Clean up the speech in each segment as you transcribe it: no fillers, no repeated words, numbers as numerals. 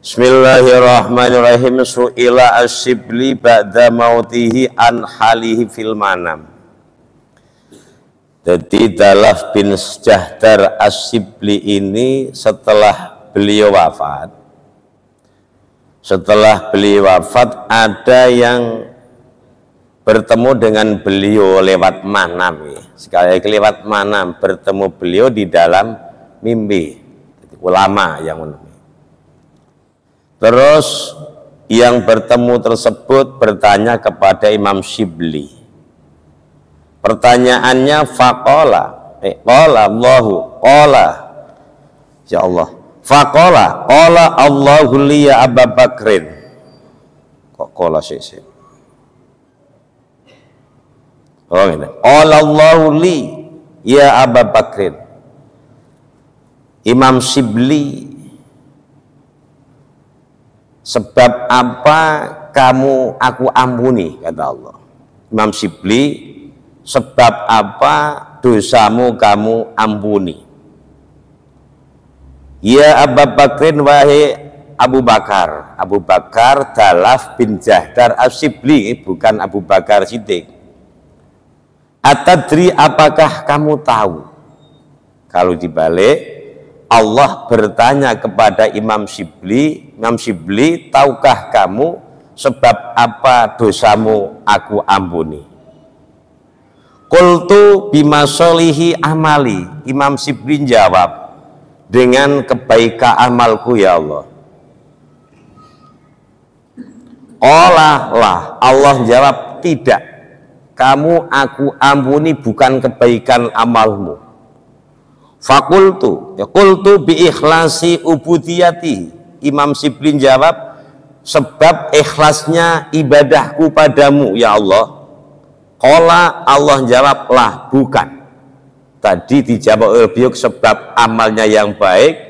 Bismillahirrahmanirrahim. Su'ila Asyibli ba'da mautihi an halihi fil manam. Jadi Dalaf bin Jahdar Asyibli ini setelah beliau wafat, ada yang bertemu dengan beliau lewat manam. Sekali lagi lewat manam, bertemu beliau di dalam mimpi. Ulama yang menemui. Terus yang bertemu tersebut bertanya kepada Imam Syibli. Pertanyaannya faqala, qala Allahu, qala ya Allah. Faqala, qala Allahu li ya Abu Bakrin. Kok qala sih? Oh ini. Qala Allahu li ya Abu Bakrin. Imam Syibli, sebab apa aku ampuni, kata Allah. Imam Syibli, sebab apa dosamu kamu ampuni. Ya Abu Bakrin, wahai Abu Bakar. Abu Bakar Dalaf bin Jahdar Asyibli, bukan Abu Bakar Siddiq. Atadri, apakah kamu tahu? Kalau dibalik, Allah bertanya kepada Imam Syibli, Imam Syibli, tahukah kamu sebab apa dosamu aku ampuni? Qultu bimasolihi amali. Imam Syibli jawab, dengan kebaikan amalku ya Allah. Allah jawab, tidak, kamu aku ampuni bukan kebaikan amalmu. Fakultu, ya qultu bi ikhlasi ubudiyati. Imam Syibli jawab, sebab ikhlasnya ibadahku padamu ya Allah. Qala, Allah jawablah, bukan. Tadi dijawab oleh beliau sebab amalnya yang baik,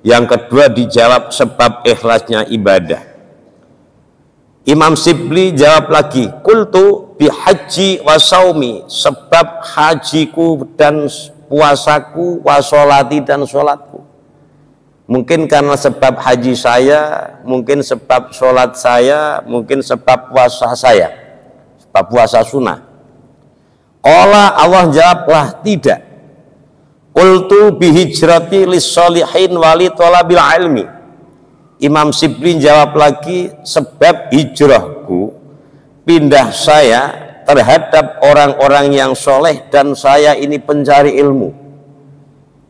yang kedua dijawab sebab ikhlasnya ibadah. Imam Syibli jawab lagi, qultu bi haji wa saumi, sebab hajiku dan puasaku, wasolati dan sholatku. Mungkin karena sebab haji saya, mungkin sebab sholat saya, mungkin sebab puasa saya, sebab puasa sunnah. Allah jawablah, tidak. Qultu bihijrati lissolihin wali tolabil ilmi. Imam Syibli jawab lagi, sebab hijrahku, pindah saya terhadap orang-orang yang soleh dan saya ini pencari ilmu.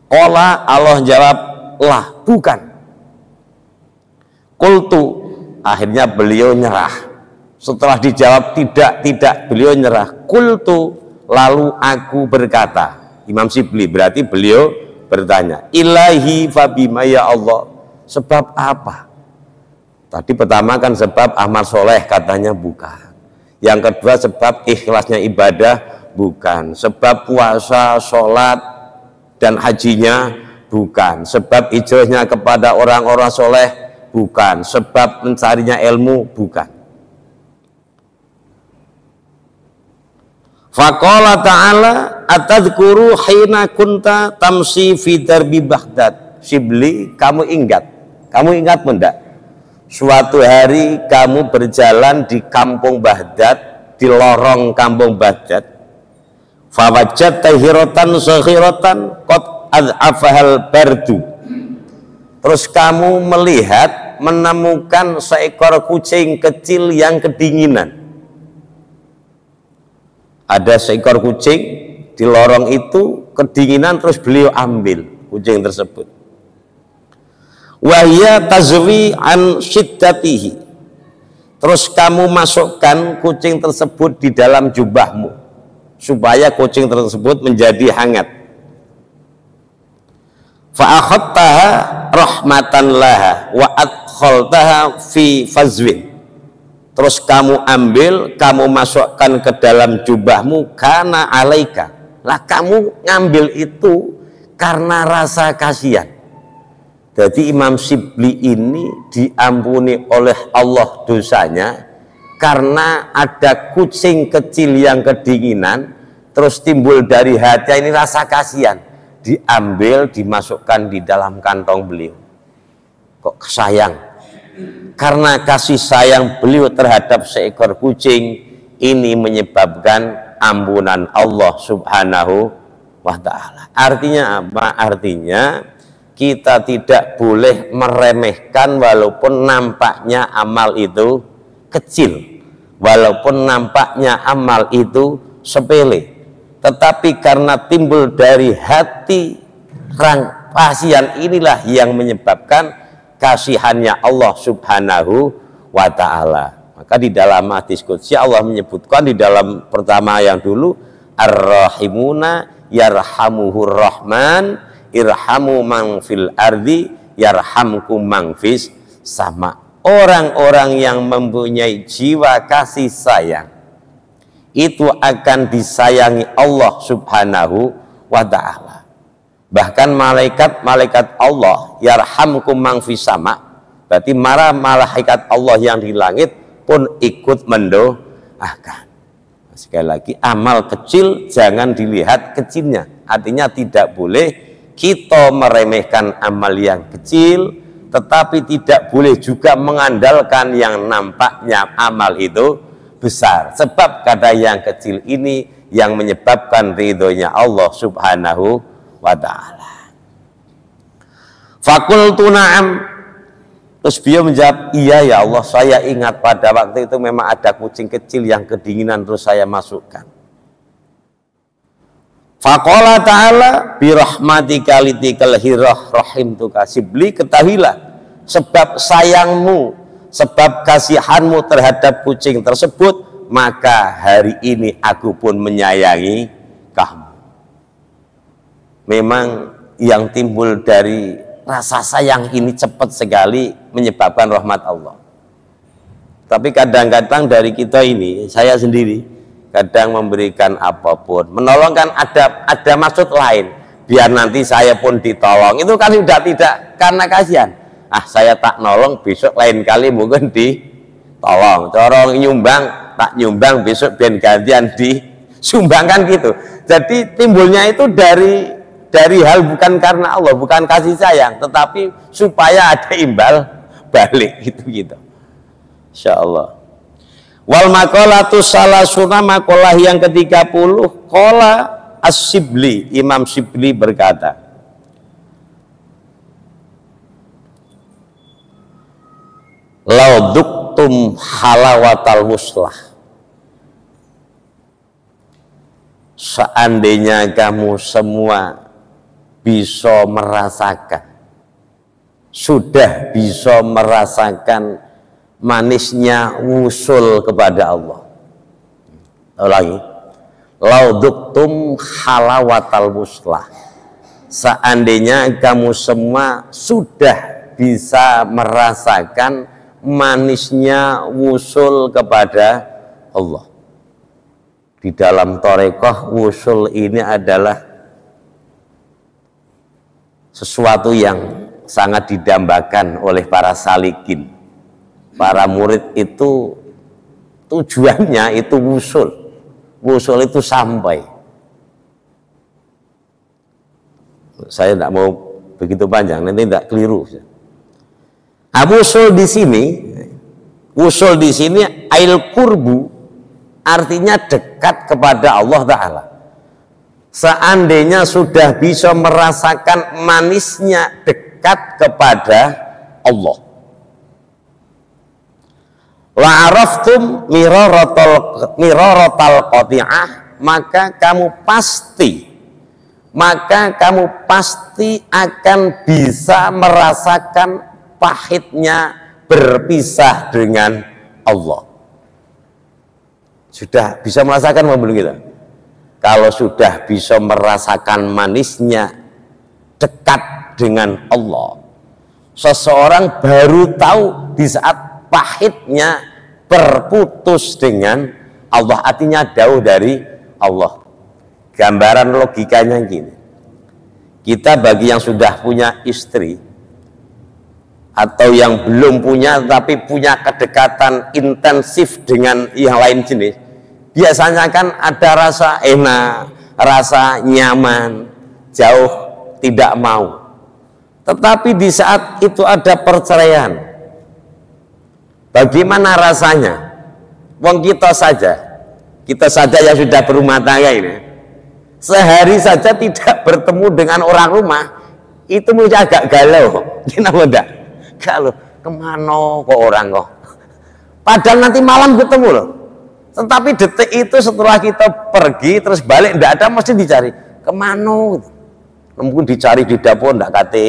Allah jawablah, bukan. Qultu, akhirnya beliau nyerah. Setelah dijawab tidak, beliau nyerah. Qultu, lalu aku berkata, Imam Syibli, berarti beliau bertanya, ilahi fabima ya Allah, sebab apa? Tadi pertama kan sebab amal soleh, katanya bukan. Yang kedua sebab ikhlasnya ibadah, bukan. Sebab puasa, sholat, dan hajinya, bukan. Sebab hijrahnya kepada orang-orang soleh, bukan. Sebab mencarinya ilmu, bukan. Faqala ta'ala, atadhkuru hina kunta tamsi fi darbi Baghdad. Syibli, kamu ingat mendak? Suatu hari kamu berjalan di kampung Baghdad, di lorong kampung Baghdad. Fawajadta hiratan saghiratan qad ad'afahal bardu. Terus kamu menemukan seekor kucing kecil yang kedinginan. Ada seekor kucing di lorong itu kedinginan, terus beliau ambil kucing tersebut. Wahya tazwi an syiddatihi. Terus kamu masukkan kucing tersebut di dalam jubahmu supaya kucing tersebut menjadi hangat. Fa akhadtaha rahmatan laha wa adkhaltaha fi fazwin. Terus kamu ambil, kamu masukkan ke dalam jubahmu karena alaika. Lah kamu ngambil itu karena rasa kasihan. Jadi Imam Syibli ini diampuni oleh Allah dosanya karena ada kucing kecil yang kedinginan, terus timbul dari hati ini rasa kasihan, diambil dimasukkan di dalam kantong beliau. Kok sayang, karena kasih sayang beliau terhadap seekor kucing ini menyebabkan ampunan Allah Subhanahu wa ta'ala. Artinya apa? Artinya kita tidak boleh meremehkan walaupun nampaknya amal itu kecil, walaupun nampaknya amal itu sepele, tetapi karena timbul dari hati kasihan inilah yang menyebabkan kasihannya Allah Subhanahu wa ta'ala. Maka di dalam hadis qudsi Allah menyebutkan di dalam pertama yang dulu, ar-rahimuna yarhamuhur rahman irhamu man fil ardi yarhamkum man fis sama. Orang-orang yang mempunyai jiwa kasih sayang itu akan disayangi Allah Subhanahu wa ta'ala. Bahkan malaikat Allah yarhamkum man fis sama, berarti malaikat Allah yang di langit pun ikut mendoakan. Sekali lagi, amal kecil jangan dilihat kecilnya. Artinya tidak boleh kita meremehkan amal yang kecil, tetapi tidak boleh juga mengandalkan yang nampaknya amal itu besar. Sebab kadang yang kecil ini yang menyebabkan ridhonya Allah Subhanahu wa ta'ala. Fakultu na'am. Terus beliau menjawab, iya ya Allah, saya ingat pada waktu itu memang ada kucing kecil yang kedinginan, terus saya masukkan. Faqala ta'ala birahmatika litikal hirah rahimtuka sibli, ketahuilah sebab sayangmu, sebab kasihanmu terhadap kucing tersebut, maka hari ini aku pun menyayangi kamu. Memang yang timbul dari rasa sayang ini cepat sekali menyebabkan rahmat Allah. Tapi kadang-kadang dari kita ini, saya sendiri kadang memberikan apapun, menolongkan ada maksud lain, biar nanti saya pun ditolong. Itu kan sudah tidak karena kasihan. Saya tak nolong, besok lain kali mungkin ditolong. Corong nyumbang, tak nyumbang, besok biar gantian disumbangkan gitu. Jadi timbulnya itu dari hal bukan karena Allah, bukan kasih sayang, tetapi supaya ada imbal balik gitu. Insyaallah. Wal maqalatu salasuna, maqalah yang ke-30, qala As-Sibli, Imam Sibli berkata, lauduktum halawatal muslah, seandainya kamu semua bisa merasakan, sudah bisa merasakan manisnya wusul kepada Allah. Ulangi, lauduktum halawatal muslah, seandainya kamu semua sudah bisa merasakan manisnya wusul kepada Allah. Di dalam thariqah, wusul ini adalah sesuatu yang sangat didambakan oleh para salikin. Para murid itu tujuannya itu wusul. Wusul itu sampai. Saya tidak mau begitu panjang, nanti tidak keliru. Wusul di sini ail kurbu, artinya dekat kepada Allah Ta'ala. Seandainya sudah bisa merasakan manisnya dekat kepada Allah, la'araftum miraratal qati'ah, maka kamu pasti akan bisa merasakan pahitnya berpisah dengan Allah. Sudah bisa merasakan belum kita? Kalau sudah bisa merasakan manisnya dekat dengan Allah, seseorang baru tahu di saat pahitnya berputus dengan Allah, artinya jauh dari Allah. Gambaran logikanya gini, kita bagi yang sudah punya istri atau yang belum punya tapi punya kedekatan intensif dengan yang lain jenis, biasanya kan ada rasa enak, rasa nyaman, jauh tidak mau. Tetapi di saat itu ada perceraian, Bagaimana rasanya? Wong kita saja yang sudah berumah tangga ini, sehari saja tidak bertemu dengan orang rumah, itu mungkin agak galau. Kenapa enggak? Galau. Kemana kok orang kok? Padahal nanti malam ketemu loh. Tetapi detik itu setelah kita pergi terus balik, enggak ada, mesti dicari. Kemana? Mungkin dicari di dapur, enggak kate.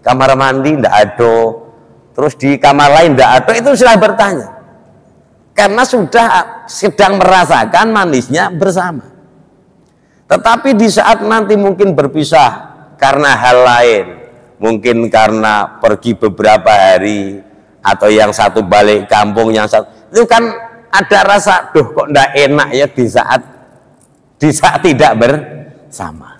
Kamar mandi enggak ada. Terus di kamar lain enggak ada, itu sudah bertanya. Karena sudah sedang merasakan manisnya bersama. Tetapi di saat nanti mungkin berpisah karena hal lain, mungkin karena pergi beberapa hari, atau yang satu balik kampung, yang satu, itu kan ada rasa, duh kok enggak enak ya di saat tidak bersama.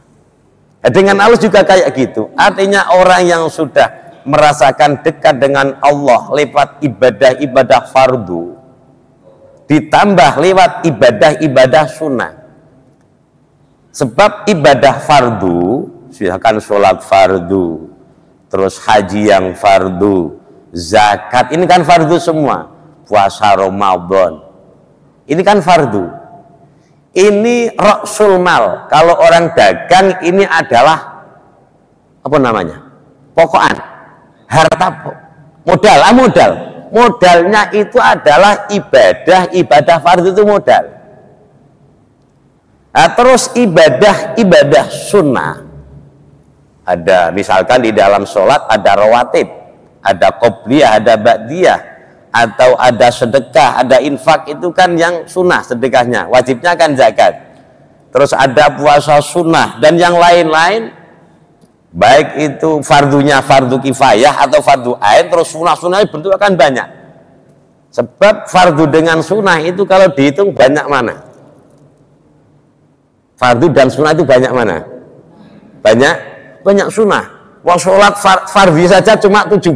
Dengan Allah juga kayak gitu. Artinya orang yang sudah merasakan dekat dengan Allah lewat ibadah-ibadah fardu, ditambah lewat ibadah-ibadah sunnah. Sebab ibadah fardu, misalkan sholat fardu, terus haji yang fardu, zakat, ini kan fardu semua. Puasa Ramadan, ini kan fardu. Ini ra'sul mal. Kalau orang dagang, ini adalah apa namanya? Pokokan. Harta, modalnya itu adalah ibadah fardu, itu modal. Nah, terus ibadah sunnah, ada misalkan di dalam sholat ada rawatib, ada qobliyah, ada ba'diyah, atau ada sedekah, ada infak, itu kan yang sunnah sedekahnya, wajibnya kan zakat. Terus ada puasa sunnah dan yang lain-lain, baik itu fardunya fardu kifayah atau fardu ain. Terus sunnah-sunnahnya bentuk akan banyak. Sebab fardu dengan sunnah itu kalau dihitung banyak mana? Fardu dan sunnah itu banyak mana? Banyak sunnah. Wah, sholat fardu saja cuma 17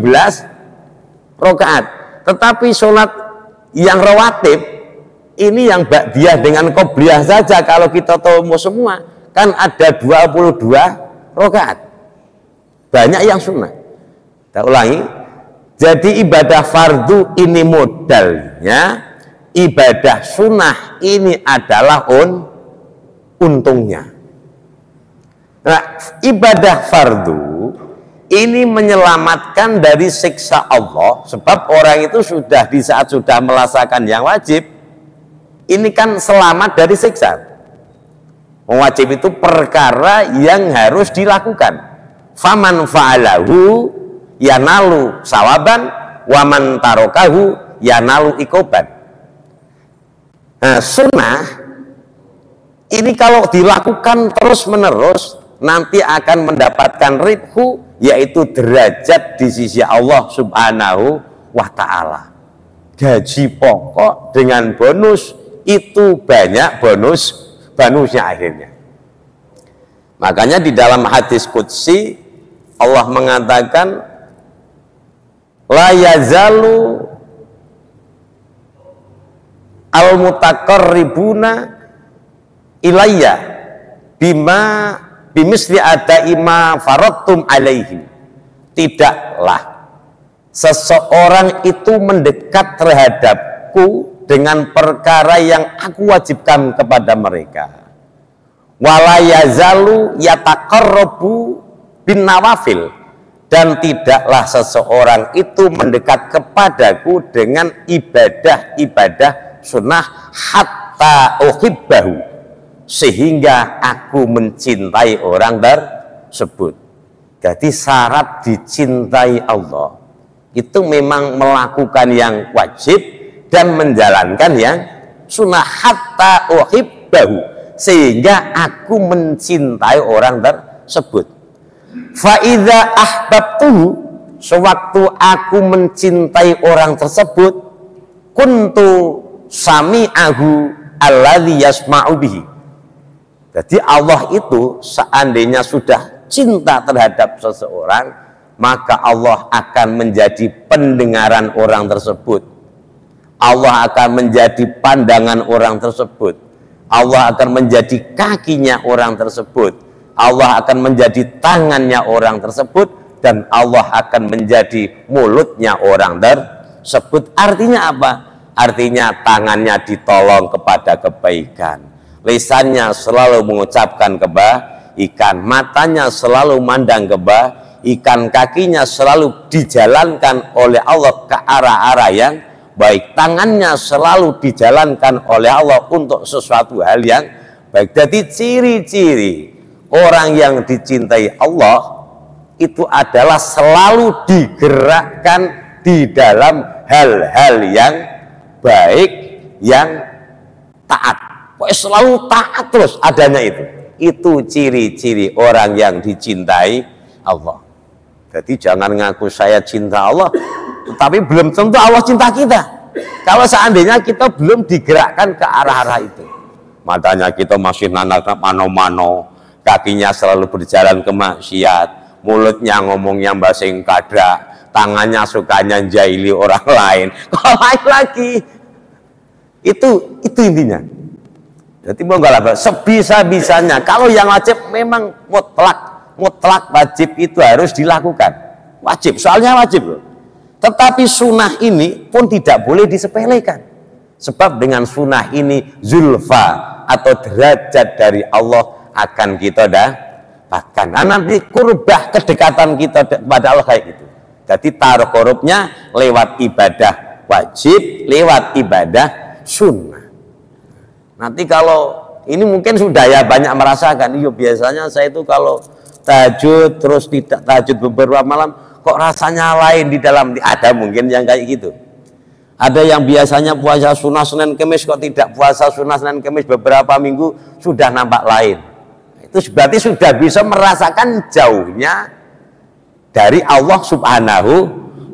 rakaat. Tetapi sholat yang rawatib, ini yang ba'diyah dengan qobliyah saja, kalau kita tahu semua, kan ada 22 rakaat. Banyak yang sunnah. Kita ulangi. Jadi ibadah fardu ini modalnya, ibadah sunnah ini adalah untungnya. Nah, ibadah fardu ini menyelamatkan dari siksa Allah, sebab orang itu sudah di saat sudah melaksanakan yang wajib, ini kan selamat dari siksa. Wajib itu perkara yang harus dilakukan. Faman fa'alahu yanalu sawaban, waman tarokahu yanalu ikoban. Nah, sunnah ini kalau dilakukan terus menerus, nanti akan mendapatkan ribhu, yaitu derajat di sisi Allah subhanahu wa ta'ala. Gaji pokok dengan bonus, itu banyak bonusnya akhirnya. Makanya di dalam hadis qudsi Allah mengatakan, la yazalu al-mutaqarribuna ilayya bimisli adaima faradtum alaihi. Tidaklah seseorang itu mendekat terhadapku dengan perkara yang aku wajibkan kepada mereka. Wala yazalu yataqarrabu bin nawafil, dan tidaklah seseorang itu mendekat kepadaku dengan ibadah-ibadah sunnah hatta uhibbahu, sehingga aku mencintai orang tersebut. Jadi syarat dicintai Allah itu memang melakukan yang wajib dan menjalankan yang sunnah hatta uhibbahu, sehingga aku mencintai orang tersebut. Fa'idha ahbabtuhu, sewaktu aku mencintai orang tersebut, kuntu sami'ahu alladhi yasma'u bihi. Jadi Allah itu seandainya sudah cinta terhadap seseorang, maka Allah akan menjadi pendengaran orang tersebut, Allah akan menjadi pandangan orang tersebut, Allah akan menjadi kakinya orang tersebut, Allah akan menjadi tangannya orang tersebut, dan Allah akan menjadi mulutnya orang sebut. Artinya apa? Artinya tangannya ditolong kepada kebaikan, lisannya selalu mengucapkan kebaikan, matanya selalu mandang kebaikan, kakinya selalu dijalankan oleh Allah ke arah-arah yang baik, tangannya selalu dijalankan oleh Allah untuk sesuatu hal yang baik. Jadi ciri-ciri orang yang dicintai Allah itu adalah selalu digerakkan di dalam hal-hal yang baik, yang taat. Pokoknya selalu taat terus adanya itu. Itu ciri-ciri orang yang dicintai Allah. Jadi jangan ngaku saya cinta Allah, tetapi belum tentu Allah cinta kita. Kalau seandainya kita belum digerakkan ke arah-arah itu, matanya kita masih nanak mano-mano, kakinya selalu berjalan ke maksiat, mulutnya ngomongnya basing kada, tangannya sukanya jaili orang lain, kok lain lagi. Itu intinya. Jadi mau nggak lah, sebisa-bisanya. Kalau yang wajib memang mutlak wajib itu harus dilakukan. Wajib, soalnya wajib loh. Tetapi sunnah ini pun tidak boleh disepelekan. Sebab dengan sunnah ini zulfa atau derajat dari Allah akan kita dapatkan. Nah, nanti kurbah kedekatan kita pada Allah kayak gitu. Jadi taruh korupnya lewat ibadah wajib, lewat ibadah sunnah. Nanti kalau ini mungkin sudah ya banyak merasakan. Iya, biasanya saya itu kalau tahajud terus tidak tahajud beberapa malam kok rasanya lain di dalam. Ada mungkin yang kayak gitu. Ada yang biasanya puasa sunnah Senin Kemis kok tidak puasa sunnah Senin Kemis beberapa minggu sudah nampak lain. Itu berarti sudah bisa merasakan jauhnya dari Allah Subhanahu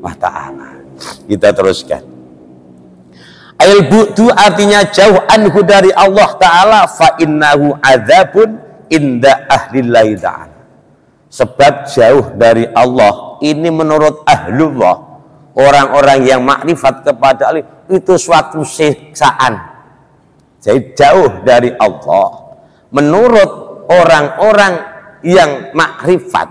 wa ta'ala. Kita teruskan. Ail bu'du artinya jauh anhu dari Allah Ta'ala, fa innahu adzabun inda ahlillahi ta'ala. Sebab jauh dari Allah ini menurut ahlullah, orang-orang yang makrifat kepada Allah, itu suatu siksaan. Jadi jauh dari Allah menurut orang-orang yang makrifat,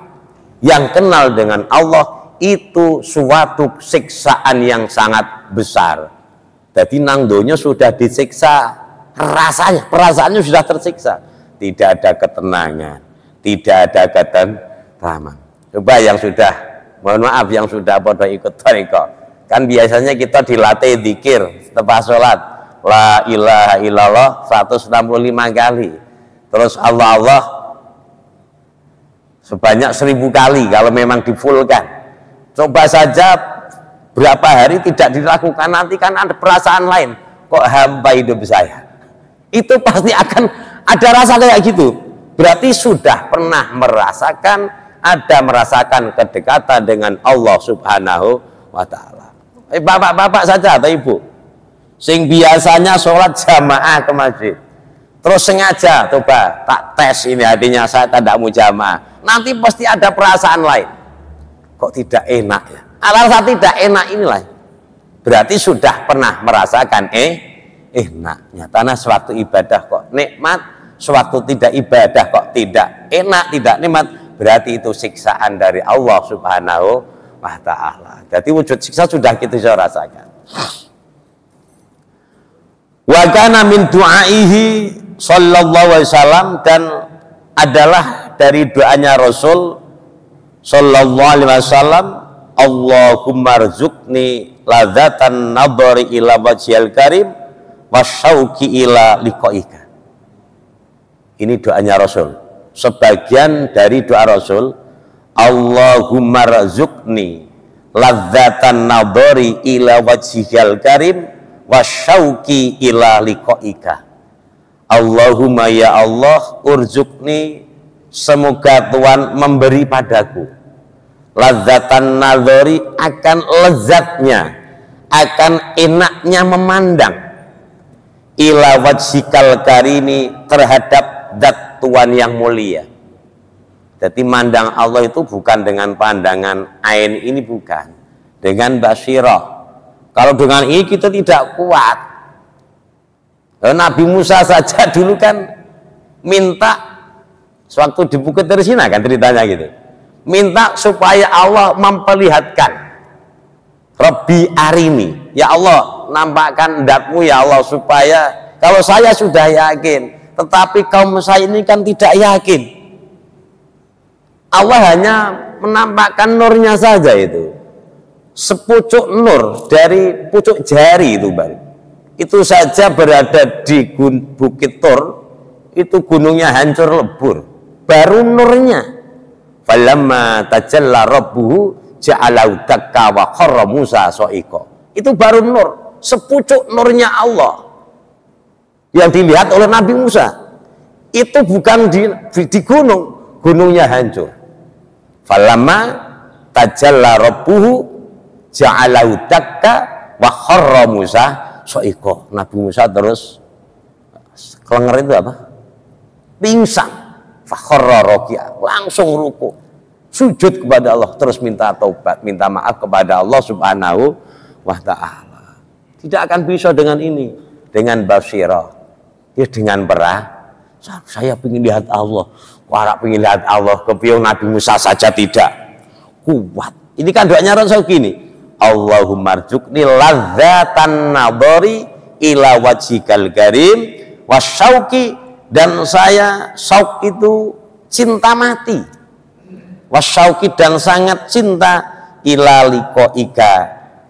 yang kenal dengan Allah, itu suatu siksaan yang sangat besar. Jadi nang donya sudah disiksa, rasanya, perasaannya sudah tersiksa. Tidak ada ketenangan, tidak ada ketentraman. Coba yang sudah, mohon maaf yang sudah pada ikut thariqah, kan biasanya kita dilatih zikir setelah sholat, la ilaha illallah 165 kali, terus Allah sebanyak 1000 kali kalau memang difulkan. Coba saja berapa hari tidak dilakukan, nanti kan ada perasaan lain, kok hamba hidup saya, itu pasti akan ada rasa kayak gitu. Berarti sudah pernah merasakan, merasakan kedekatan dengan Allah Subhanahu wa ta'ala. Bapak-bapak saja atau ibu sing biasanya sholat jamaah ke masjid, terus sengaja coba tak tes ini hatinya saya tidak mau jamaah, nanti pasti ada perasaan lain, kok tidak enak ya. Rasa tidak enak inilah berarti sudah pernah merasakan enaknya. Karena suatu ibadah kok nikmat, suatu tidak ibadah kok tidak enak, tidak nikmat, berarti itu siksaan dari Allah Subhanahu wa ta'ala. Jadi wujud siksa sudah kita rasakan. Wa kana min du'aihi sallallahu alaihi wasallam, dan adalah dari doanya Rasul sallallahu alaihi wasallam, Allahumma rzuqni ladzatan nadhari ila wajhil karim wasyauqi ila liqaika. Ini doanya Rasul. Sebagian dari doa Rasul, Allahumma rzuqni ladzatan nadhari ila wajhil karim wasyauqi ila liqaika. Allahumma ya Allah, urzuqni, semoga Tuhan memberi padaku ladzatan nadhari, akan lezatnya, akan enaknya memandang, ila wajhikal karimi, terhadap zat Tuhan yang mulia. Jadi mandang Allah itu bukan dengan pandangan ain ini, bukan dengan basirah. Kalau dengan ini kita tidak kuat. Nabi Musa saja dulu kan minta, sewaktu di Bukit dari Sinai kan ceritanya gitu, minta supaya Allah memperlihatkan Rabbi arini, ya Allah nampakkan hendak-Mu ya Allah, supaya kalau saya sudah yakin tetapi kaum saya ini kan tidak yakin. Allah hanya menampakkan nurnya saja, itu sepucuk nur dari pucuk jari itu baru. Itu saja berada di Bukit Tur, itu gunungnya hancur lebur, baru nurnya. Falamma tajalla rabbuhu ja'alahu dakka wa kharra Musa sha'iqa. Itu baru nur, sepucuk nurnya Allah yang dilihat oleh Nabi Musa. Itu bukan di gunung, gunungnya hancur. Falamma tajalla rabbuhu ja'alahu dakka wa kharra Musa sha'iqa. Nabi Musa terus kelenger, itu apa? Pingsan. Fa kharra raki'a, langsung ruku, sujud kepada Allah, terus minta taubat, minta maaf kepada Allah Subhanahu wa ta'ala. Tidak akan bisa dengan ini, dengan basirah, ya dengan perah. Saya ingin lihat Allah, warak ingin lihat Allah, kepiung Nabi Musa saja tidak kuat. Ini kan doanya Rasul gini, Allahumma rzuqni ladzatan nadhari ila wajhikal karim wasyauqi, dan saya syauk itu cinta mati, wasyauqi dan sangat cinta ila liqaika,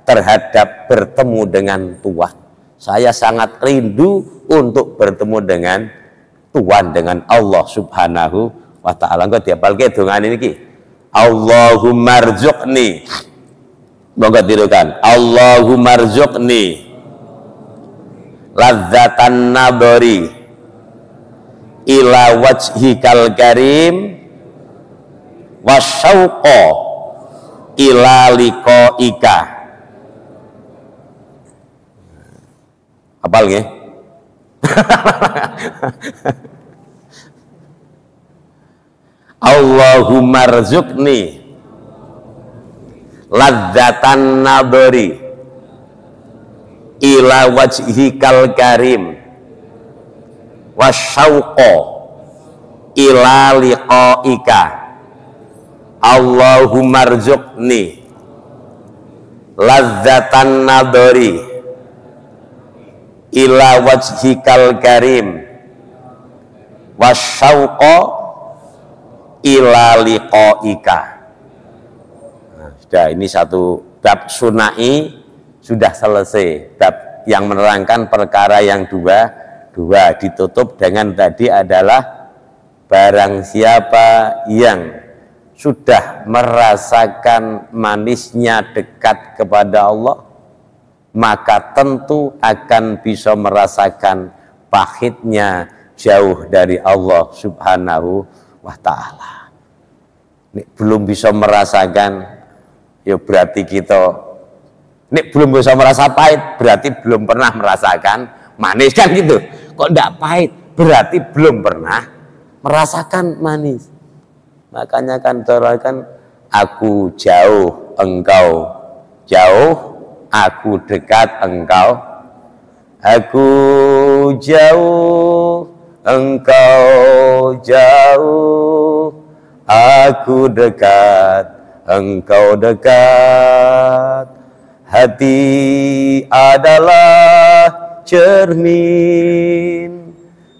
terhadap bertemu dengan Tuhan. Saya sangat rindu untuk bertemu dengan Tuhan, dengan Allah Subhanahu wa ta'ala. Engko diapalke dongan ini, Allahumma rzuqni, monggo tirukan, Allahumma rzuqni ladzatan nadhari ila wajhikal karim wasyauqa ila liqaika. Hafal nggih? Allahumma rzuqni ladzatan nadhari ila wajhikal karim wasyauqa ila liqaika. Allahumma rzuqni ladzatan nadhari ila wajhikal karim wasyauqa ila liqaika. Nah, sudah, ini satu bab sunai sudah selesai. Bab yang menerangkan perkara yang dua ditutup dengan tadi adalah barang siapa yang sudah merasakan manisnya dekat kepada Allah, maka tentu akan bisa merasakan pahitnya jauh dari Allah Subhanahu wa ta'ala. Belum bisa merasakan, ya berarti belum bisa merasa pahit, berarti belum pernah merasakan manis, kan gitu. Kok tidak pahit, berarti belum pernah merasakan manis. Makanya kan doakan, aku jauh engkau jauh, aku dekat engkau, aku jauh engkau jauh, aku dekat engkau dekat. Hati adalah cermin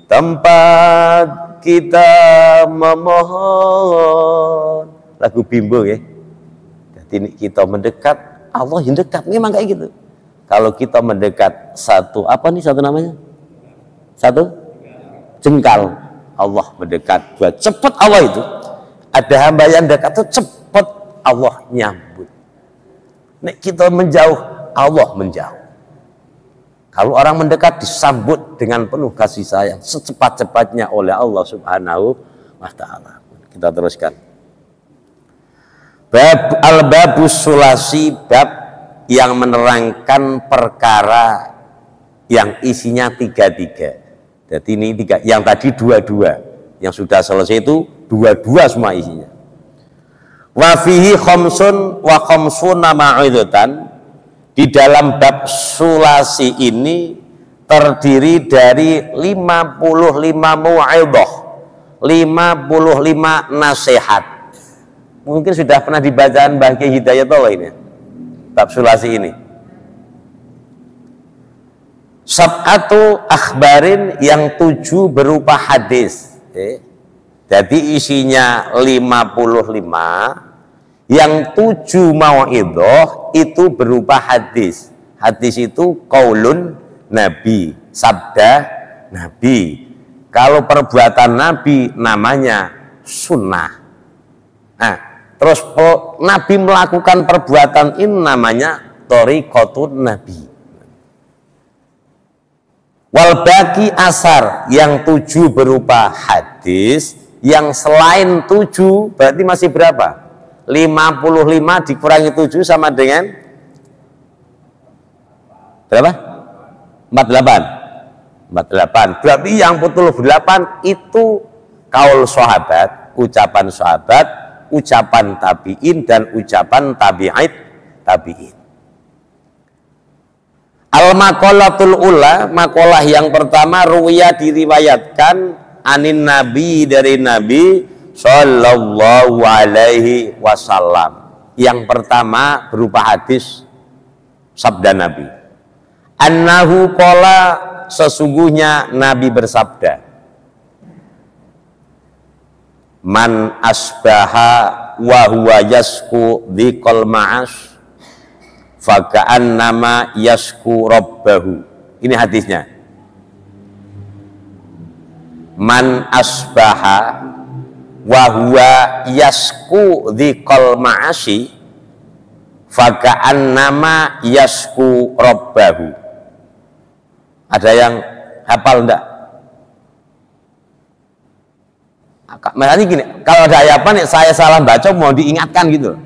tempat kita memohon. Lagu Bimbo ya. Jadi kita mendekat, Allah yang dekat. Memang kayak gitu. Kalau kita mendekat satu, apa nih satu namanya? Satu jengkal, Allah mendekat. Buat cepat Allah itu. Ada hamba yang dekat itu cepat Allah nyambut. Nek kita menjauh, Allah menjauh. Kalau orang mendekat disambut dengan penuh kasih sayang secepat-cepatnya oleh Allah Subhanahu wa ta'ala. Kita teruskan. Bab al-babus sulasi, bab yang menerangkan perkara yang isinya tiga-tiga. Jadi ini tiga, yang tadi dua-dua, yang sudah selesai itu dua-dua semua isinya. Wa fihi khamsun wa khamsuna ma'idatan. Di dalam bab sulasi ini terdiri dari 55 mu'idhah, 55 nasihat. Mungkin sudah pernah dibacaan Mbah Kiai Hidayatullah ini. bab sulasi ini. Sab'atu akhbarin, yang 7 berupa hadis. Jadi isinya 55, yang 7 mau'idhah itu berupa hadis. Hadis itu qaulun Nabi, sabda Nabi. Kalau perbuatan Nabi namanya sunnah. Nah, terus Nabi melakukan perbuatan ini namanya thariqatun Nabi. Wal baqi asar, yang 7 berupa hadis, yang selain 7 berarti masih berapa? 55 dikurangi 7 sama dengan berapa? 48. Berarti yang 48 itu kaul sahabat, ucapan sahabat, ucapan tabi'in, dan ucapan tabi'in. Al-maqalatul ula, makalah yang pertama, ruwiya diriwayatkan anin Nabi, dari Nabi sallallahu alaihi wasallam. Yang pertama berupa hadis sabda Nabi. Annahu qala, sesungguhnya Nabi bersabda, man asbaha wa huwa yasku dzikal ma'as faka'annama yasku rabbahu. Ini hadisnya. Man asbaha wa huwa yasku dzikal ma'asi faka'annama yasku rabbahu. Ada yang hafal enggak? Misalnya gini, kalau ada ayapan saya salah baca mau diingatkan gitu.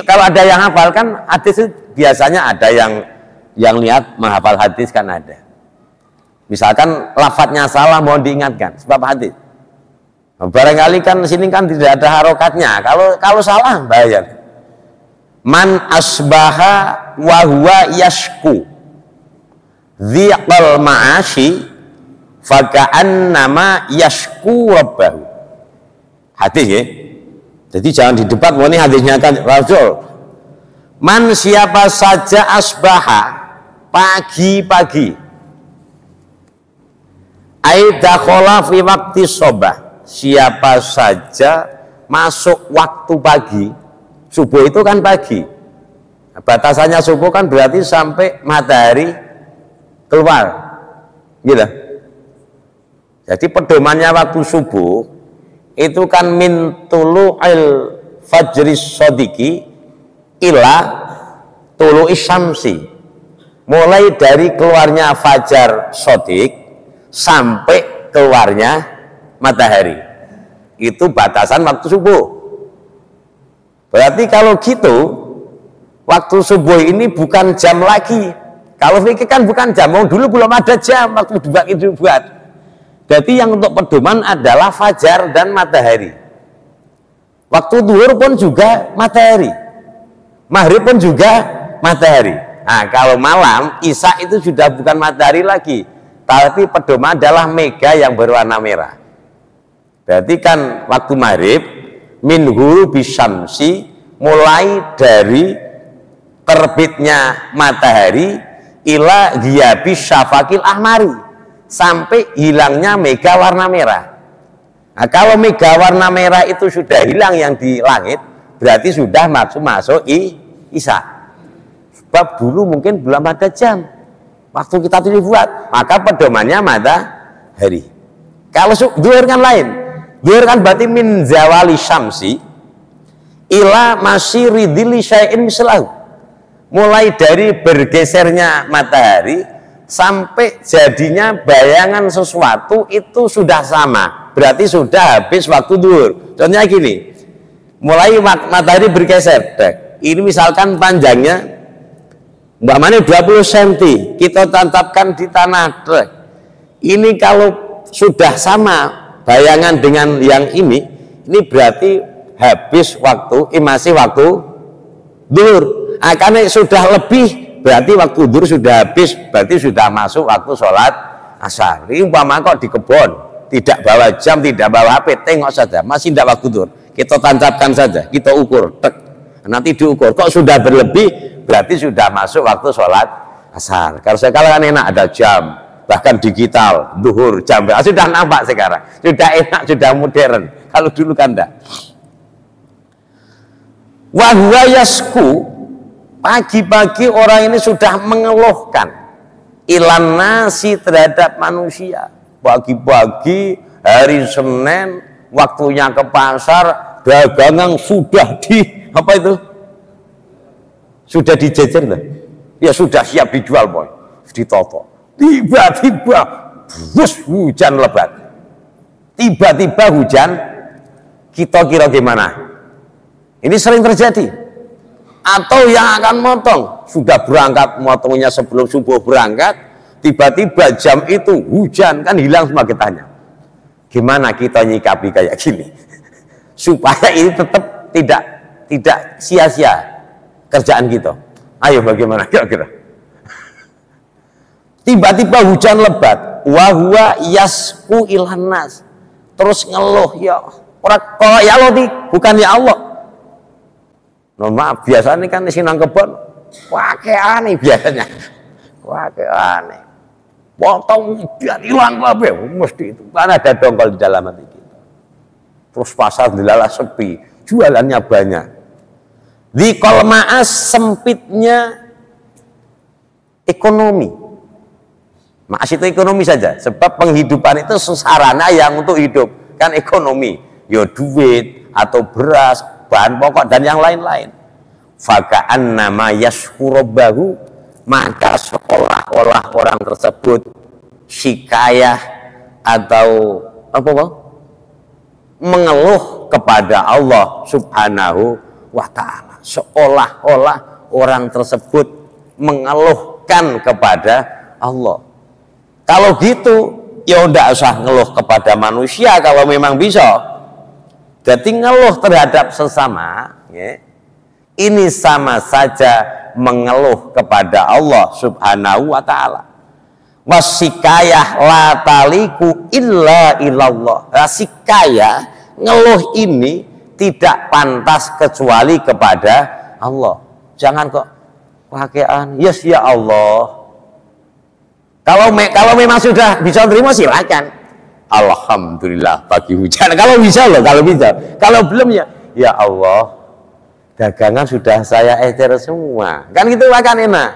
Kalau ada yang hafal kan hadis itu biasanya ada yang lihat menghafal hadis kan ada. Misalkan lafadznya salah mau diingatkan sebab hadis. Barangkali kan sini kan tidak ada harokatnya. Kalau salah bahaya. Man asbaha wa huwa yashku dziqal ma'ashi faka'annama yashku rabbahu. Hadis ya. Jadi jangan didebat, ini hadisnya kan Rasul. Man, siapa saja asbaha, pagi-pagi, aidakhola fi waktu sobah, siapa saja masuk waktu pagi. Subuh itu kan pagi, batasannya subuh kan berarti sampai matahari keluar gitu. Jadi pedomannya waktu subuh itu kan min tulu'il fajris sodiki ila tulu'is syamsi, mulai dari keluarnya fajar sodik sampai keluarnya matahari, itu batasan waktu subuh. Berarti kalau gitu waktu subuh ini bukan jam lagi. Kalau fikih kan bukan jam, dulu belum ada jam waktu dibuat. Jadi yang untuk pedoman adalah fajar dan matahari. Waktu zuhur pun juga matahari, maghrib pun juga matahari. Nah, kalau malam isya itu sudah bukan matahari lagi, tapi pedoman adalah mega yang berwarna merah. Berarti kan waktu maghrib min ghurubis syamsi, mulai dari terbitnya matahari ila ghiyabis syafaqil ahmari, sampai hilangnya mega warna merah. Nah, kalau mega warna merah itu sudah hilang yang di langit, berarti sudah masuk isya. Sebab dulu mungkin belum ada jam waktu kita itu dibuat, maka pedomannya matahari. Kalau zuhur kan lain. Zuhur kan berarti min zawali syamsi ila masyiri dhilli syai'in mislahu, mulai dari bergesernya matahari sampai jadinya bayangan sesuatu itu sudah sama, berarti sudah habis waktu zuhur. Contohnya gini, mulai matahari bergeser, ini misalkan panjangnya umpamanya 20 cm, kita tantapkan di tanah, ini kalau sudah sama bayangan dengan yang ini berarti habis waktu, masih waktu zuhur. Karena sudah lebih berarti waktu zuhur sudah habis, berarti sudah masuk waktu sholat asar. Ini umpama kok di kebun, tidak bawa jam, tidak bawa HP, tengok saja masih tidak waktu zuhur, kita tancapkan saja, kita ukur, tek. Nanti diukur, kok sudah berlebih berarti sudah masuk waktu sholat asar. Kalau sekarang kan enak, ada jam, bahkan digital, duhur, jam, sudah nampak sekarang, sudah enak, sudah modern. Kalau dulu kan enggak. Wa huwa yasku, pagi-pagi orang ini sudah mengeluhkan ilan nasi terhadap manusia. Pagi-pagi hari Senin, waktunya ke pasar, dagangan sudah di apa itu? Sudah dijejer lah. Ya sudah siap dijual, boy. Ditoto. Tiba-tiba bus hujan lebat. Tiba-tiba hujan, kita kira gimana? Ini sering terjadi. Atau yang akan motong, sudah berangkat, motongnya sebelum subuh berangkat, tiba-tiba jam itu hujan, kan hilang semua getahnya. Gimana kita nyikapi kayak gini? Supaya ini tetap tidak sia-sia kerjaan kita. Ayo bagaimana kira-kira? Tiba-tiba hujan lebat, wa huwa yasku ilan nas. Terus ngeluh, ya orang kalau ya Allah bukan ya Allah. Mohon maaf, biasanya kan di sinang kebon, pakai aneh biasanya, pakai aneh. Potong dan hilang kabeh, mesti itu. Karena ada dongkol di dalam hati kita. Terus pasar dilalah sepi, jualannya banyak. Di kolmaas sempitnya ekonomi. Maas itu ekonomi saja, sebab penghidupan itu sarana yang untuk hidup, kan ekonomi. Ya duit atau beras, bahan pokok dan yang lain-lain. Faka'an nama yashkurobahu, maka seolah-olah orang tersebut syikayah atau apa bang? Mengeluh kepada Allah subhanahu wa ta'ala. Seolah-olah orang tersebut mengeluhkan kepada Allah. Kalau gitu ya udah usah ngeluh kepada manusia kalau memang bisa. Jadi ngeluh terhadap sesama ya, ini sama saja mengeluh kepada Allah subhanahu wa ta'ala. Wasikayah la taliku illa ilallah. Wasikayah ngeluh ini tidak pantas kecuali kepada Allah. Jangan kok pakaian yes ya Allah. Kalau memang sudah bisa terima silakan. Alhamdulillah pagi hujan. Kalau bisa loh, kalau bisa. Kalau belum ya Allah, dagangan sudah saya ecer semua. Kan gitu kan enak.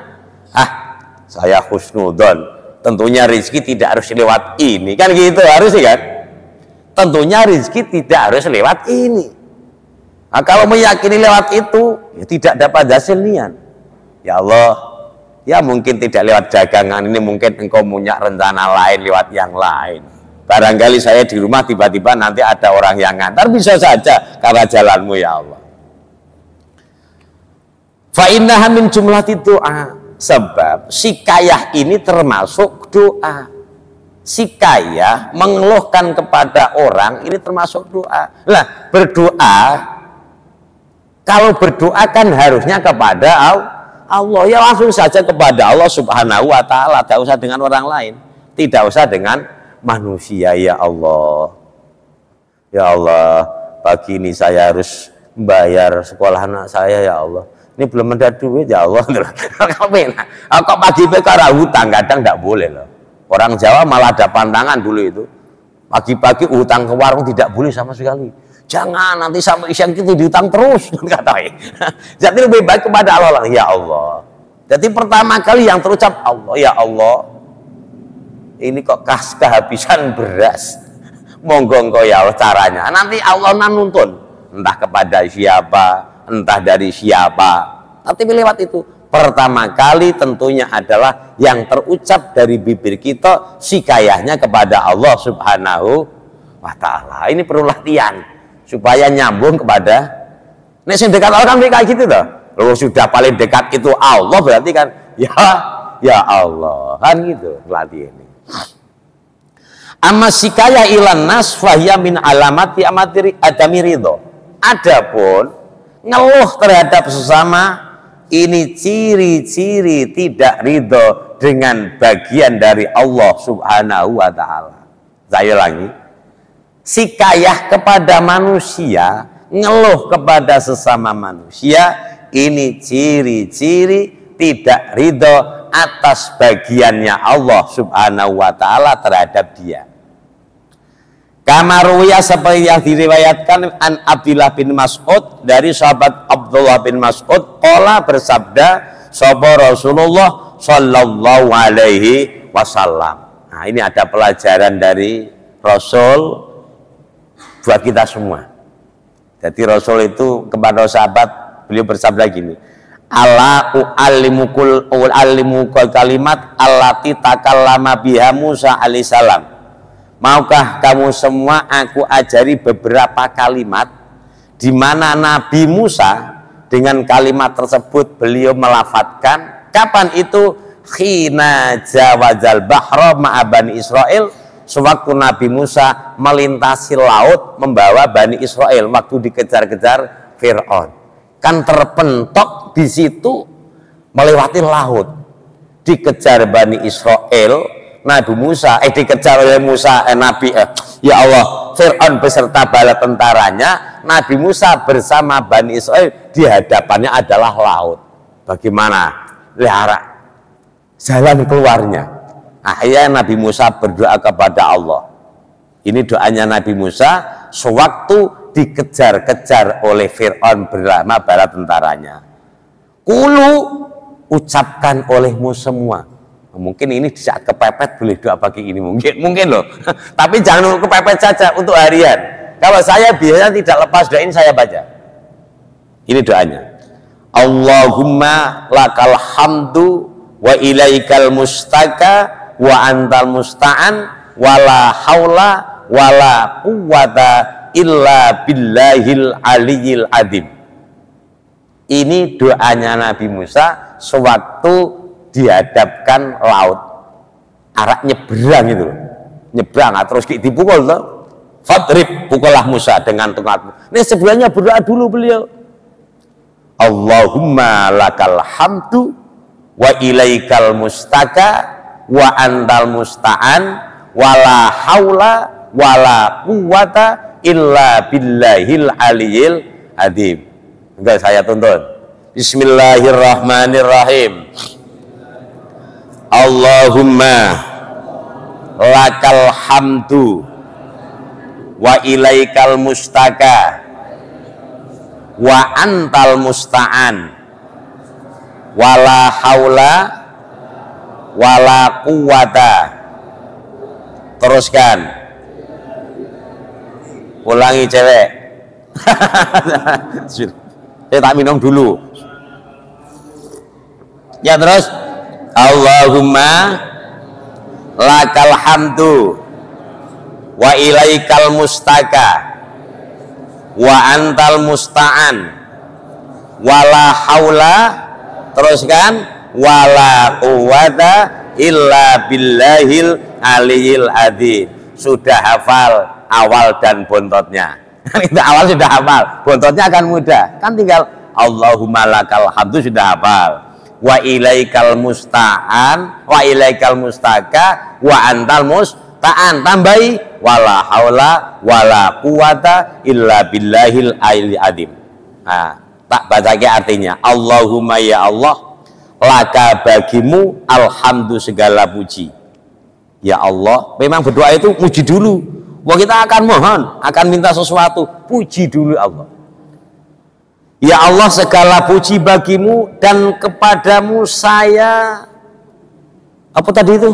Saya husnudon. Tentunya rezeki tidak harus lewat ini. Kan gitu harus kan? Tentunya rezeki tidak harus lewat ini. Nah, kalau meyakini lewat itu, ya tidak dapat hasil niat. Ya Allah, ya mungkin tidak lewat dagangan ini, mungkin engkau punya rencana lain lewat yang lain. Barangkali saya di rumah tiba-tiba nanti ada orang yang ngantar, bisa saja karena jalanmu ya Allah. Fa innaha min jumlati doa, sebab sikayah ini termasuk doa. Sikayah mengeluhkan kepada orang ini termasuk doa. Lah berdoa, kalau berdoa kan harusnya kepada Allah, ya langsung saja kepada Allah subhanahu wa ta'ala, tidak usah dengan orang lain, tidak usah dengan manusia. Ya Allah, ya Allah, pagi ini saya harus bayar sekolah anak saya ya Allah, ini belum ada duit ya Allah. Kok pagi perkara hutang kadang tidak boleh loh. Orang Jawa malah ada pantangan dulu itu, pagi-pagi hutang ke warung tidak boleh sama sekali. Jangan nanti sampai siang itu diutang terus, katanya. Jadi lebih baik kepada Allah, ya Allah. Jadi pertama kali yang terucap Allah, ya Allah. Ini kok kehabisan beras, monggo engkau ya Allah caranya. Nanti Allah nuntun, entah kepada siapa, entah dari siapa. Tapi lewat itu. Pertama kali tentunya adalah yang terucap dari bibir kita, sikayahnya kepada Allah subhanahu wa ta'ala. Ini perlu latihan supaya nyambung kepada nek sing dekat Allah kan kayak gitu loh. Kalau sudah paling dekat itu Allah, berarti kan ya Allah kan gitu latih ini. Amma sikaya ilan nas fahiya min alamati adami ridho. Adapun ngeluh terhadap sesama ini ciri-ciri tidak ridho dengan bagian dari Allah subhanahu wa ta'ala. Saya ulangi, sikayah kepada manusia, ngeluh kepada sesama manusia, ini ciri-ciri tidak ridho atas bagiannya Allah subhanahu wa ta'ala terhadap dia. Kamaruya seperti yang diriwayatkan an Abdullah bin Mas'ud dari sahabat Abdullah bin Mas'ud, qala bersabda sapa Rasulullah sallallahu alaihi wasallam. Nah, ini ada pelajaran dari Rasul buat kita semua. Jadi Rasul itu kepada sahabat beliau bersabda gini, ala u'allimukul kalimat allati takallama biha Musa alaihissalam. Maukah kamu semua aku ajari beberapa kalimat di mana Nabi Musa dengan kalimat tersebut beliau melafadzkan. Kapan itu? Khina jawazal bahra ma'a Bani Israel, sewaktu Nabi Musa melintasi laut membawa Bani Israel waktu dikejar-kejar Fir'aun. Kan terpentok di situ melewati laut, dikejar Bani Israel. Nabi Musa dikejar oleh ya Allah, Fir'aun beserta bala tentaranya, Nabi Musa bersama Bani Israel di hadapannya adalah laut. Bagaimana jalan keluarnya? Akhirnya Nabi Musa berdoa kepada Allah. Ini doanya Nabi Musa sewaktu dikejar-kejar oleh Fir'aun bersama bala tentaranya. Kulu, ucapkan olehmu semua. Mungkin ini di saat kepepet boleh doa pagi ini, mungkin loh. Tapi jangan kepepet saja, untuk harian. Kalau saya biasanya tidak lepas doa ini saya baca. Ini doanya. Allahumma lakal hamdu wa ilaikal mustaka wa antal musta'an wala haula wala quwwata illa billahil aliyil adim. Ini doanya Nabi Musa sewaktu dihadapkan laut, arah nyebrang itu, nyebrang terus dipukul tuh, fadrib, pukullah Musa dengan tongkatmu. Ini sebelumnya berdoa dulu beliau, Allahumma lakal hamdu wa ilaikal mustaka wa antal musta'an wala haula wala quwwata illa billahil aliyil adim. Enggak, saya tuntun. Bismillahirrahmanirrahim. Allahumma lakal hamdu wa ilaikal mustaka wa antal musta'an wala haula wala quwwata. Teruskan, ulangi cewek. Saya tak minum dulu ya. Terus Allahumma lakal hamdu wa ilaikal mustaka wa antal musta'an wala haula, teruskan, wala quwwata illa billahil aliyil adzim. Sudah hafal awal dan bontotnya. Kita awal sudah hafal, bontotnya akan mudah. Kan tinggal Allahumma lakal hamdu sudah hafal. Wa ilaikal musta'an wa ilaikal mustaka wa antal musta'an, tambahi wala haula wala quwata illa billahil aliyil adzim. Nah, tak baca artinya, Allahumma ya Allah, laka bagimu alhamdu segala puji. Ya Allah, memang berdoa itu puji dulu. Wah, kita akan mohon, akan minta sesuatu, puji dulu Allah. Ya Allah, segala puji bagimu dan kepadamu saya, apa tadi itu?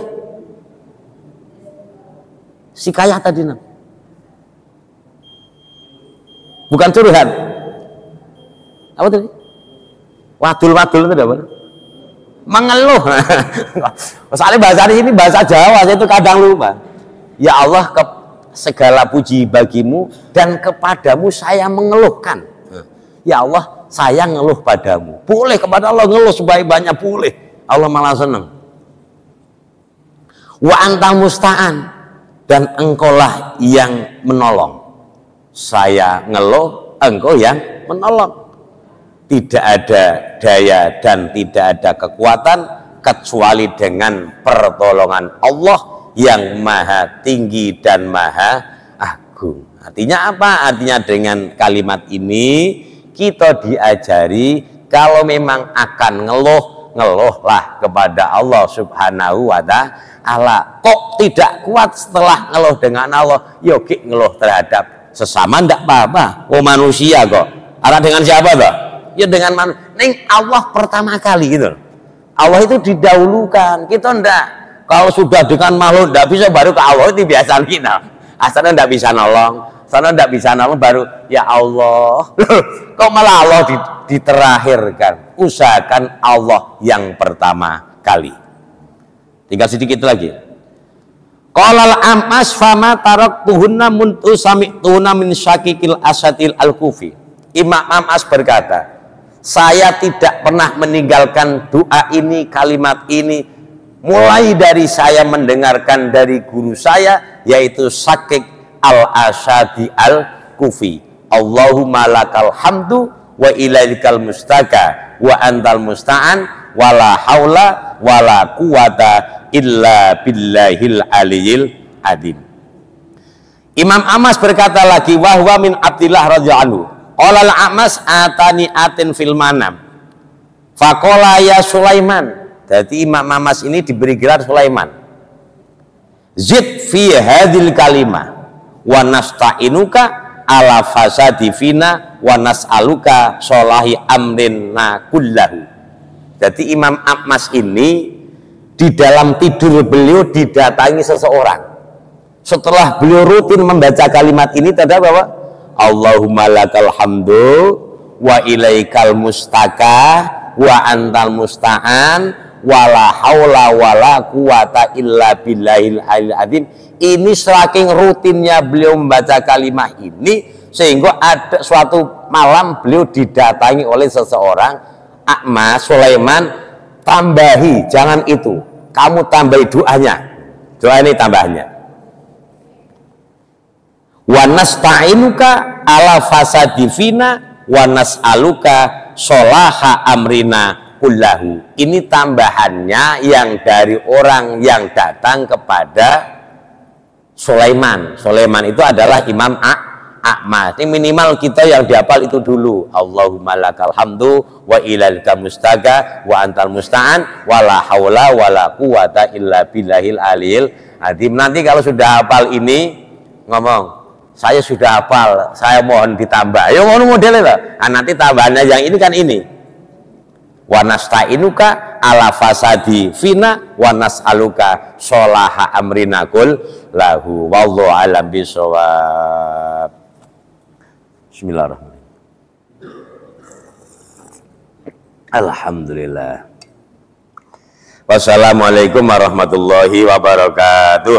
Sikayah tadi, bukan curhat. Apa tadi? Wadul-wadul itu apa? Mengeluh. Soalnya bahasa ini bahasa Jawa, saya itu kadang lupa. Ya Allah, segala puji bagimu dan kepadamu saya mengeluhkan. Ya Allah, saya ngeluh padamu. Boleh kepada Allah ngeluh sebaik-banyak, boleh. Allah malah senang. Wa anta musta'an, dan engkaulah yang menolong. Saya ngeluh, engkau yang menolong. Tidak ada daya dan tidak ada kekuatan kecuali dengan pertolongan Allah yang maha tinggi dan maha agung. Artinya apa? Artinya dengan kalimat ini kita diajari kalau memang akan ngeluhlah kepada Allah Subhanahu wa ta'ala. Kok tidak kuat setelah ngeluh dengan Allah? Yogi ngeluh terhadap sesama ndak apa-apa. Oh manusia kok. Arah dengan siapa toh? Ya dengan manusia. Ning Allah pertama kali gitu. Allah itu didahulukan. Kita ndak. Kalau sudah dengan makhluk ndak bisa, baru ke Allah itu biasa kita. Asalnya ndak bisa nolong. Sana ndak bisa nolong baru ya Allah. Kok malah Allah diterakhirkan? Usahakan Allah yang pertama kali. Tinggal sedikit lagi. Qalal Amas fama taraktuhunna muntu sami'tuhunna min syakikil asatil al-kufi. Imam Amas berkata, saya tidak pernah meninggalkan doa ini, kalimat ini, mulai dari saya mendengarkan dari guru saya, yaitu Syakik al-Asadi al-Kufi. Allahumma lakal hamdu wa ilaikal mustaka wa antal musta'an wala haula wala quwata illa billahil aliyil adim. Imam Amas berkata lagi, wahwa min Abdillah radhiyallahu anhu qala al-Amas atani atin fil manam faqala ya Sulaiman. Jadi Imam Amas ini diberi gelar Sulaiman. Zid fi hadhil kalimah wa nasta'inuka ala fasadi fina wa nas'aluka sholahi amrinna kullahu. Jadi Imam Amas ini di dalam tidur beliau didatangi seseorang. Setelah beliau rutin membaca kalimat ini, tanda bahwa Allahumma lakal hamdu wa ilaikal mustaka wa antal musta'an wala haula wala quwata illa billahil aliyil azim. Ini saking rutinnya beliau membaca kalimat ini, sehingga ada suatu malam beliau didatangi oleh seseorang. Mas Sulaiman, tambahi, jangan itu, kamu tambahi doanya. Doa ini tambahannya. Wa nasta'inuka ala fasadi fina wa nas'aluka sholaha amrina kullahu. Ini tambahannya yang dari orang yang datang kepada Sulaiman. Sulaiman itu adalah Imam Amas. Ini minimal kita yang dihafal itu dulu. Allahumma lakal hamdu wa ilaika mustaga wa antal musta'an wala haula wala quwata illa billahil aliyil azim. Nanti kalau sudah hafal ini ngomong, saya sudah hafal, saya mohon ditambah. Ya mohon modelnya lah. Nah, nanti tambahannya yang ini kan ini. Wa nasta'inuka ala fasadi fina wa nas'aluka sholaha amrina kul lahu wallahu alam bisawab. Bismillahirrahmanirrahim. Alhamdulillah. Wassalamualaikum warahmatullahi wabarakatuh.